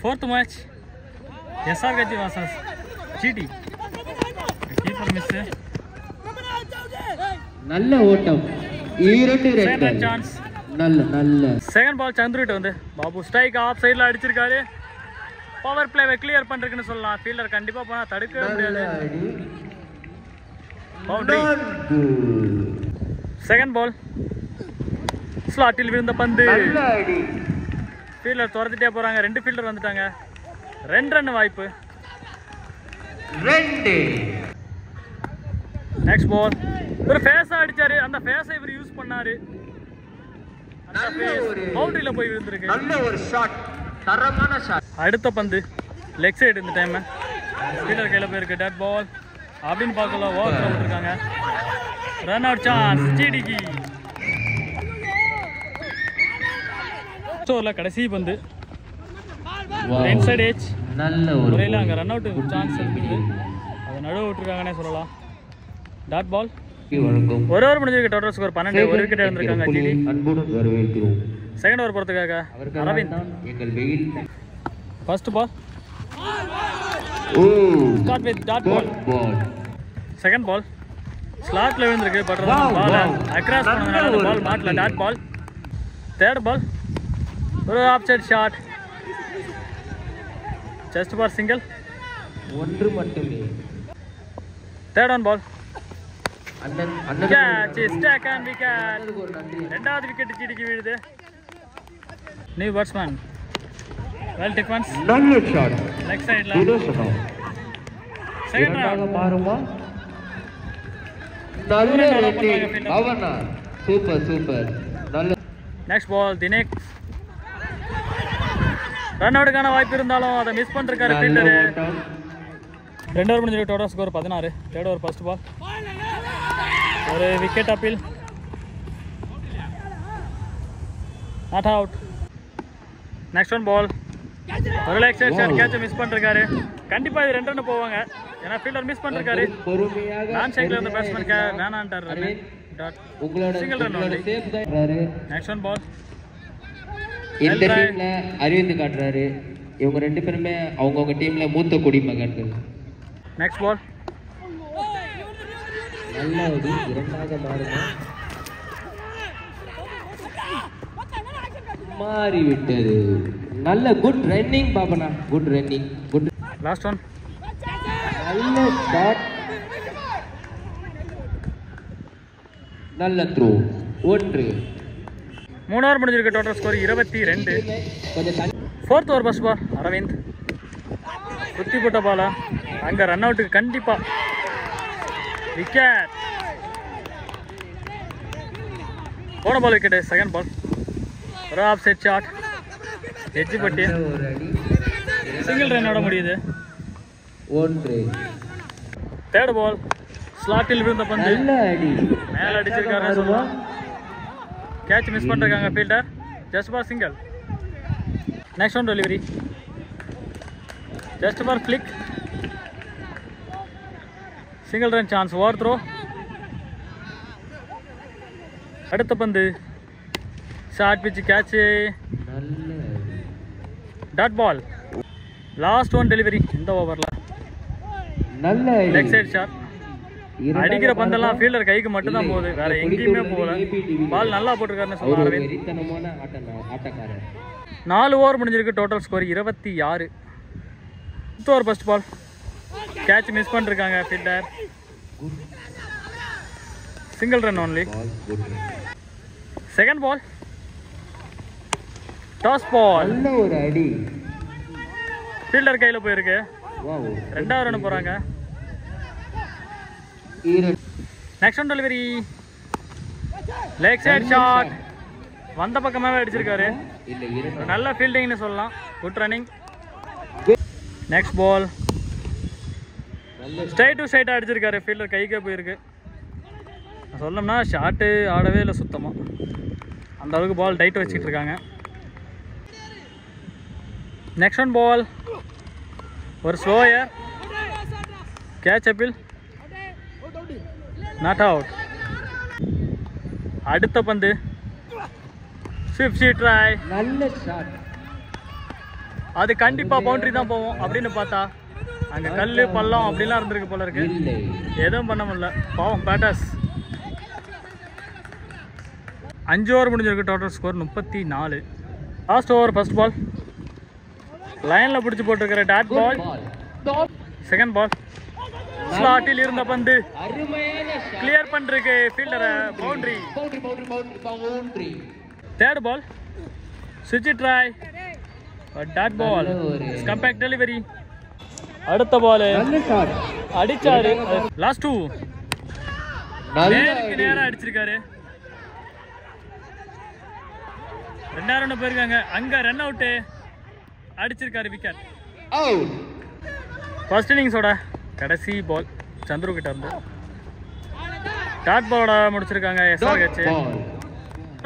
Fourth match, SRKG versus GT. Keeper miss. நல்ல ஓட்டம். இரண்டு ரெட். சான்ஸ். நல்ல. செகண்ட் பால் சந்துருட்டு வந்து பாபு ஸ்ட்ரைக் ஆஃப் சைடுல அடிச்சிருக்காரு. பவர் பிளேவை கிளியர் பண்றதுன்னு சொல்லலாம். ஃபீல்டர் கண்டிப்பா போனா தடுக்கவே முடியாது. பவுண்டரி. செகண்ட் பால் ஸ்லாட்டில் விழுந்த பந்து. ஃபீல்டர் துரத்திட்டே போறாங்க. ரெண்டு ஃபீல்டர் வந்துட்டாங்க. 2 ரன் வாய்ப்பு. 2. நெக்ஸ்ட் பால் ஒரு ஃபேஸா அடிச்சாரு. அந்த ஃபேஸை இவர் யூஸ் பண்ணாரு. அந்த ஃபேஸ் பவுண்டரியில போய் விழுந்திருக்கு. நல்ல ஒரு ஷாட். தரமான ஷாட். அடுத்த பந்து லெக் சைடு இந்த டைம் ஃபீல்டர் கையில போயிருக்கு. டட் பால் அப்படின்னு பார்க்கல. ஓவர் போட்டுருக்காங்க. ரன் அவுட் சான்ஸ் ஜிடிக்கு. ஸ்டோர்ல கடைசி பந்து இன்சைட் ஏஜ். நல்ல ஒரு முறையில் அங்கே ரன் அவுட் சான்ஸ் இருக்குது. அதை நடுவு விட்டுருக்காங்கன்னே சொல்லலாம். Dot ball. ஒரு ஓவர் முடிஞ்சிருக்கு. Total score 12. ஒரு விக்கெட் எடுத்திருக்காங்க ஜிடி. செகண்ட் ஓவர் போறதுக்காக Aravind. First ball start with dot ball. Second ball ஸ்லாட்ல விழுந்திருக்கு. பட் பால் அக்ராஸ் பண்ணதுனால அந்த பால் மாட்டல. Dot ball. தேர்ட் பால் ஒரு off side shot. Just for single. ஒன்று மட்டுமே. Third on ball catch stock and wicket. ரெண்டாவது விக்கெட் ஜிடிக்கு விழுது. New batsman well defence. நல்ல ஷாட். லெக் சைடுல செகண்ட் ரன் மாறுமா. நல்ல ரன்னிங். அவனா சூப்பர். நல்ல. Next ball Dinesh. ரன் அவுட்டுக்கான வாய்ப்பு இருந்தாலும் அதை மிஸ் பண்ணிருக்காரு ஃபீல்டர். 2 ஓவர் முடிஞ்சிருக்கு. Total score 16. Third over first ball ஒரு wicket appeal. Not out. Next one ball ஒரு leg side shot. Catch miss பண்ணிருக்காரு. கண்டிப்பா இது 2 ரன் போவாங்க. ஏன்னா ஃபீல்டர் மிஸ் பண்ணிருக்காரு. நான் சைக்கிள் இருந்த பேட்ஸ்மேன் வேணான்ட்டார். Single run only. Next one ball இந்த டீம்ல அறிவிந்து காட்டுறாரு. இவங்க 2 பேருமே அவங்கவுங்க டீம்ல மூத்த குடிமகன்கள். நெக்ஸ்ட் பால் நல்ல ஒரு இரண்டாக மாறிவிட்டது. நல்ல குட் ரன்னிங் பாபனா. Good running. Good. Last one நல்ல ஷாட். நல்ல த்ரோ. 1. 3 ஓவர் முடிஞ்சிருக்கு. Total score 22. Fourth over first ball Aravind குத்தி போட்ட பாலா அங்கே ரன் அவுட்டுக்கு கண்டிப்பா விக்கெட். போன பால் விக்கெட்டு. செகண்ட் பால் ஒரு ஆஃப் சைட் ஷாட். எட்ஜ் பட்டி சிங்கிள் ரன்னோட முடியுது. 1. தேர்ட் பால் ஸ்லாட்டில் விழுந்த பந்து மேலே அடிச்சிருக்காருன்னு சொல்லலாம். கேட்ச் மிஸ் பண்ணிருக்காங்க fielder. Just for single. Next one delivery just for flick. Single run chance. Over throw. அடுத்த பந்து short pitch catch. Dot ball. Last one delivery இந்த ஓவரில். நல்ல லெக் சைட் ஷாட். அடிக்கிற பந்தெல்லாம் ஃபீல்டர் கைக்கு மட்டும்தான் போகுது. வேற எங்கேயுமே போகல. பால் நல்லா போட்டிருக்காருன்னு சொல்லலாம். 4 ஓவர் முடிஞ்சிருக்கு. Total score 26. 5th over first ball catch miss பண்ணிருக்காங்க fielder. Single run only. Second ball toss ball. நல்ல ஒரு அடி. ஃபீல்டர் கையில போயிருக்கு. 2வது ரன் போறாங்க. Next one delivery leg side shot. வந்த பக்கமாவே அடிச்சிருக்காரு. நல்ல ஃபீல்டிங்னு சொல்லலாம். Good running. Next ball straight to ஸ்ட்ரைட்டாக அடிச்சிருக்காரு. ஃபீல்டர் கைக்கே போயிருக்கு. சொல்லணும்னா ஷாட்டு ஆடவே இல்லை சுத்தமாக. அந்த அளவுக்கு பால் டைட் வச்சுட்டு இருக்காங்க. நெக்ஸ்ட் ஒன் பால் ஒரு slower catch appeal. Not out. அடுத்த பந்து 50 ட்ரை. நல்ல ஷாட். அது கண்டிப்பா பவுண்டரி தான் போவோம் அப்படின்னு பார்த்தா அங்க கல்லு பள்ளம் அப்படிலாம் இருந்திருக்கு போல இருக்கு. எதுவும் பண்ண முடியல பாவம் பேட்டர்ஸ். 5 ஓவர் முடிஞ்சிருக்கு. Total score 34. Last over first ball லைன்ல பிடிச்சி போட்டுருக்கிற டாட் பால். செகண்ட் பால் ஸ்லாட்டில் இருந்த பந்து கிளியர் பண்ணிருக்கு ஃபீல்டரை. பவுண்டரி. தேர்ட் பால் சுவிட்ச் try dot ball. Compact delivery. அடுத்த பால் அடிச்சாரு. லாஸ்ட் 2 நேரா அடிச்சிருக்காரு. 2 ரன் போயிருக்காங்க. அங்க ரன் அவுட் அடிச்சிருக்காரு. விக்கெட். ஃபர்ஸ்ட் இன்னிங்ஸோட கடைசி பால் சந்துரு கிட்ட இருந்து டாட் பாலோட முடிச்சிருக்காங்க SRH.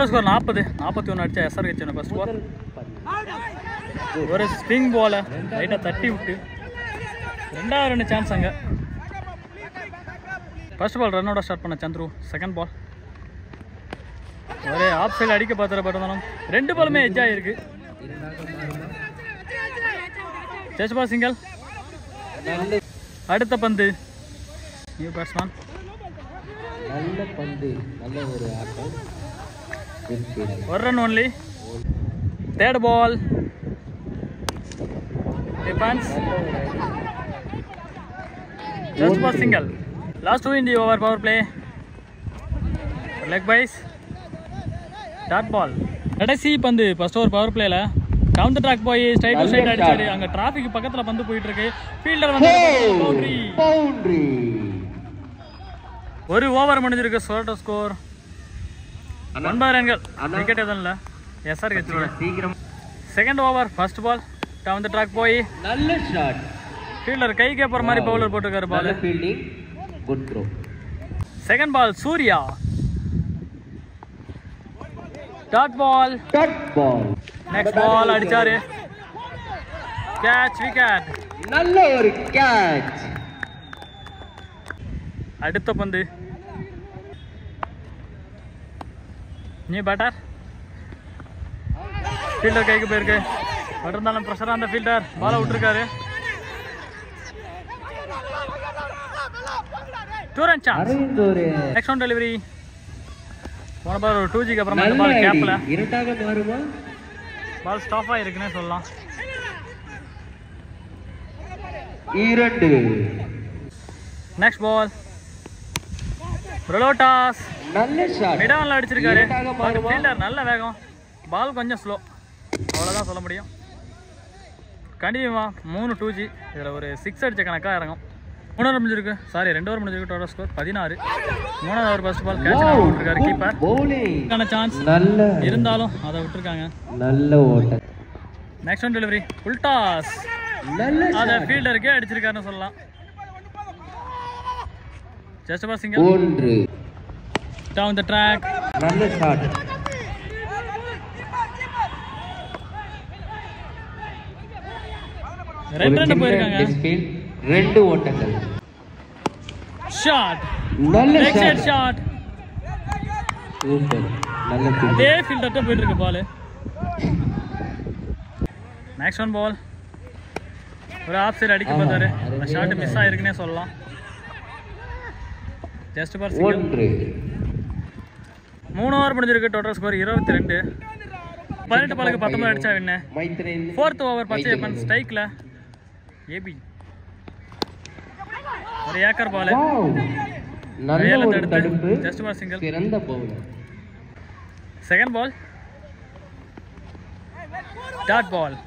ஸ்கோர் 40-41 அடிச்சா SRH ஃபர்ஸ்ட் பால். ஒரு ஸ்விங் பாலை லைட்டாக தட்டி விட்டு 2வது ரன் சான்ஸ். அங்கே ஃபர்ஸ்ட் பால் ரன்னோட ஸ்டார்ட் பண்ண சந்துரு. செகண்ட் பால் ஒரு ஆஃப் சைடு அடிக்க பார்த்துருந்தாலும் 2 பாலுமே எட்ஜ் ஆகிருக்கு. Just ball single. அடுத்த பந்து நியூ பேட்ஸ்மேன். நல்ல பந்து, நல்ல ஒரு ஆட்டம். ஒரு run only. Third ball defence. Just ball single. Last 2 in the over power play. Leg byes dot ball. கடைசி பந்து ஃபர்ஸ்ட் ஓவர் பவர் பிளேல கவுண்டர் ட்ராக் போய் ஸ்ட்ரைட் டு ஸ்ட்ரைட் அடிச்சாரு. அங்க டிராஃபிக் பக்கத்துல பந்து போயிட்டு இருக்கு. ஃபீல்டர் வந்து பவுண்டரி. ஒரு ஓவர் முடிஞ்சிருக்கு. டோட்டல் ஸ்கோர் 9 ரன்கள். விக்கெட் எதுவும் இல்ல. SRH சீக்கிரம். Second over first ball counter track போய் நல்ல ஷாட். ஃபீல்டர் கை கேப்பற மாதிரி பவுலர் போட்டுருக்காரு. Ball fielding good throw. Second ball Surya dot ball. Next ball அடிச்சாரு. கேட்ச். விக்கெட். நல்ல ஒரு கேட்ச். அடுத்த பந்து நியூ பேட்டர். ஃபீல்டர் கைக்கு போயிருக்கு. பட் இருந்தாலும் ப்ரெஷரா அந்த ஃபீல்டர் பாலை விட்டுருக்காரு. 2 run chance. Next one delivery. போன பால் ஒரு 2Gக்கு அப்புறமா இந்த பால் கேப்ல இரண்டாக மாறுமா? பால் ஸ்டாப் ஆயிருக்குன்னே சொல்லலாம். 2. நெக்ஸ்ட் பால் ரோலோட்டாஸ். நல்ல ஷாட். மிடான்ல அடிச்சிருக்காரு. ஃபீல்டர் நல்ல வேகம். பால் கொஞ்சம் ஸ்லோ. அவ்வளோதான் சொல்ல முடியும். கண்டிப்பா 3 2G. இதில் ஒரு 6 அடிச்ச கணக்காக இறங்கும். 3 ஓவர் முடிஞ்சிருக்கு. சாரி 2 ஓவர் முடிஞ்சிருக்கு. Total score 16. 3வது ஓவர் ஃபர்ஸ்ட் பால் கேட்ச் விட்டுருக்காரு கீப்பர். பவுலிங் சான்ஸ் நல்ல இருந்தாலும் அதை விட்டுருக்காங்க. நல்ல ஓட்டம். Next one delivery full toss. அதை ஃபீல்டருக்கே அடிச்சிருக்காருன்னு சொல்லலாம். Just ball single. 1 down the track. நல்ல ஷாட். ரெண்டு போயிருக்காங்க. 2 ஓட்டங்கள். ஷாட். நல்ல ஷாட். சூப்பர். நல்ல அதே ஃபீல்டர்ட்ட போயிட்டு இருக்கு பால். நெக்ஸ்ட் ஒன் பால் ஒரு ஆஃப் சைடு அடிக்க பார்த்தாரு. அந்த ஷாட் மிஸ் ஆயிருக்குன்னே சொல்லலாம். Just ball single. 3 ஓவர் முடிஞ்சிருக்கு. Total score 22. 18 பாலுக்கு 19 அடிச்சா வின்னு. 4th ஓவர் பச்சையப்பன் ஸ்ட்ரைக்ல ஏபி ஒரு ஏக்கர் பால். நல்ல ஒரு தடுப்பு. Just ball single. சிறந்த bowler. Second ball dot ball.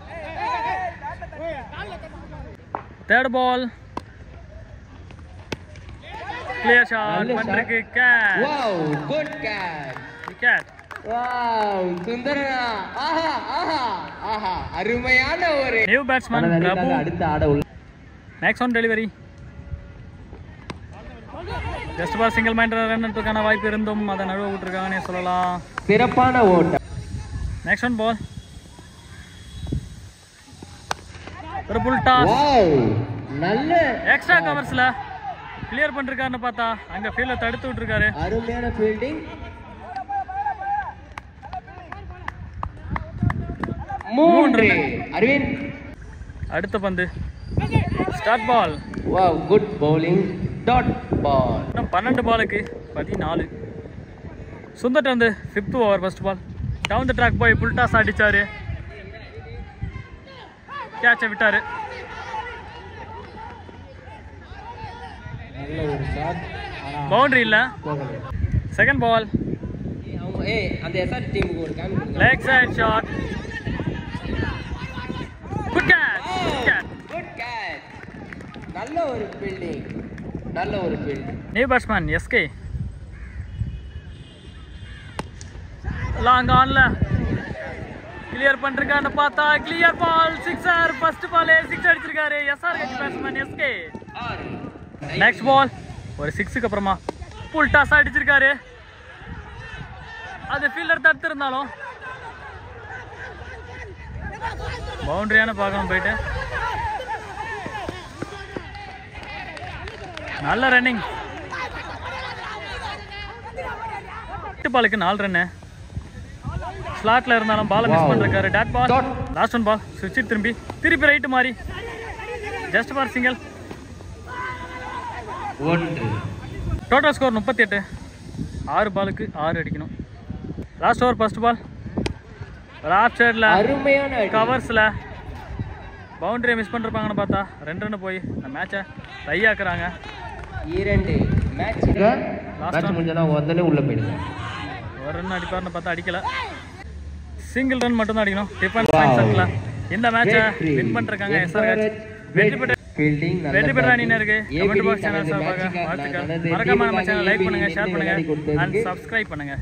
Third ball clear shot பண்றதுக்கு catch. Wow good catch. Wicket. Wow சுந்தரனா. ஆஹா ஆஹா ஆஹா அருமையான ஒரு நியூ பேட்ஸ்மேன் பிரபு அடுத்து ஆட உள்ள. Next one delivery. Just ball single மைண்டர் ரன்னுக்கான வாய்ப்பு இருந்தும் அதை நழுவ விட்டுருக்காங்கன்னே சொல்லலாம். சிறப்பான ஓட்டம். நெக்ஸ்ட் ஒன் பால் ஒரு புல் டாஸ். வாவ் நல்ல எக்ஸ்ட்ரா கவர்ஸ்ல கிளியர் பண்ணிருக்காருன்னு பார்த்தா அங்க ஃபீல்ட தடுத்து விட்டுருக்காரு. அருமையான ஃபீல்டிங். 3 அரவிந்த் அடுத்த பந்து start ball. Wow, good bowling. Dot ball. 12 பாலுக்கு 14. சுந்தர் வந்து 5th over first ball. Down the track போய் புல் டாஸ் அடிச்சாரு, கேட்சை விட்டாரு. நல்ல ஒரு ஷாட், பவுண்டரி இல்ல. செகண்ட் பால் அவங்க அந்த எஸ்ஆர் டீமுக்கு ஒரு comic leg side shot. Good catch. Good catch. நல்ல ஒரு ஃபீல்டிங், நல்ல ஒரு field. New batsman SK. Long ஆன்ல கிளியர் பண்ணிருக்கான்னு பார்த்தா கிளியர் பால், சிக்ஸர். ஃபர்ஸ்ட் பாலே 6 அடிச்சிருக்காரு SRH batsman SK. Next ball ஒரு 6க்கு அப்புறமா புல் டாஸ் அடிச்சிருக்காரு. அது ஃபீல்டர் தடுத்திருந்தாலும் பவுண்டரியான பார்க்கணும் போயிட்டு. நல்ல ரன்னிங். 8 பாலுக்கு 4 ரன்னு. ஸ்லாட்ல இருந்தாலும் பாலை மிஸ் பண்ணிருக்காரு. Dot ball. Last one ball. சுவிட்ச் திருப்பி ரைட்டு மாறி just for single. Total score 38. 6 பாலுக்கு 6 அடிக்கணும். Last over first ball. Off சைடில் அருமையான கவர்ஸில் பவுண்டரியை மிஸ் பண்ணிருப்பாங்கன்னு பார்த்தா 2 ரன் போய் இந்த மேட்சை டை ஆக்குறாங்க. 2 மேட்ச் முடிஞ்சனா வந்தனே உள்ள போயிடுங்க. 1 ரன் அடிப்பார்னு பார்த்தா அடிக்கல. சிங்கிள் ரன் மட்டும் தான் அடிக்கணும். டிஃபென்ஸ் மைண்ட்செட்ல இந்த மேட்சை வின் பண்ணிருக்காங்க எஸ்ஆர்ஹெச். வெற்றி பெற்ற அணியினருக்கு கமெண்ட் பாக்ஸ் சேனல் சார்பாக வாழ்த்துக்கள். மறக்காம நம்ம சேனலை லைக் பண்ணுங்க, ஷேர் பண்ணுங்க அண்ட் சப்ஸ்கிரைப் பண்ணுங்க.